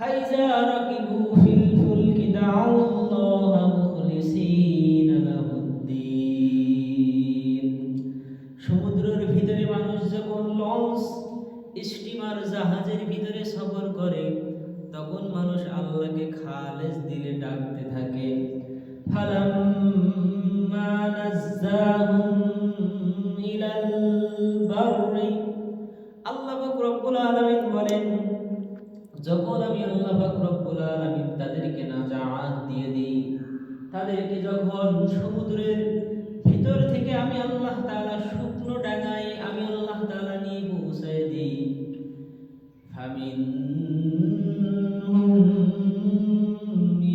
فإذا ركبوا في الفلك دعوا الله مخلصين له الدين সমুদ্রের ভিতরে মানুষ যখন লঞ্চ স্টিমার জাহাজের ভিতরে সফর করে তখন মানুষ আল্লাহকে খালেস দিলে ডাকতে থাকে ফালাম্মা নাজ্জাহুম ইলাল বাররি আল্লাহ পাক রব্বুল আলামিন বলেন যখন আমি আল্লাহ পাক রব্বুল আলামিন তাদেরকে নাজাত দিয়ে দিই তাদেরকে যখন সমুদ্রের ভিতর থেকে আমি আল্লাহ তাআলা শুকনো ডাঙায় আমি আল্লাহ তাআলা নিয়ে পৌঁছায় দিই ফামিনহুম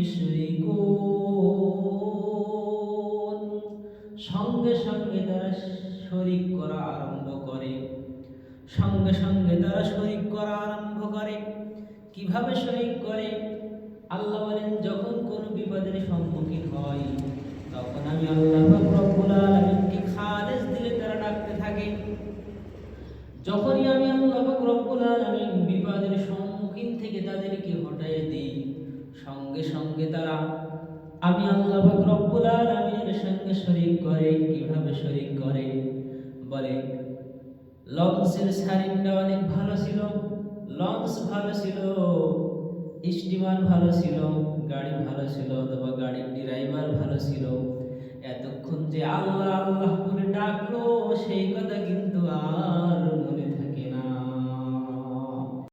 ইশরিকুন সঙ্গে সঙ্গে তারা শরীক করা আরম্ভ করে সঙ্গে সঙ্গে তারা শরীক করা আরম্ভ করে কিভাবে শরীক করে আল্লাহ বলেন যখন কোন বিপদের সম্মুখীন হয় তখন আমি আল্লাহ পাক রব্বুল আলামিনকে খালেস দিলে তারা ডাকতে থাকে যখনই আমি আল্লাহ পাক রব্বুল আলামিন বিপদের সম্মুখীন থেকে তাদেরকে হটায় দেই সঙ্গে সঙ্গে তারা আমি আল্লাহ পাক রব্বুল আলামিনের সঙ্গে শরীক করে কিভাবে শরীক করে বলে লঞ্চের সারিংটা অনেক ভালো ছিল লঞ্চ ভালো ছিল স্টিমার ভালো ছিল গাড়ি ভালো ছিল অথবা গাড়ির ড্রাইভার ভালো ছিল এতক্ষণ যে আল্লাহ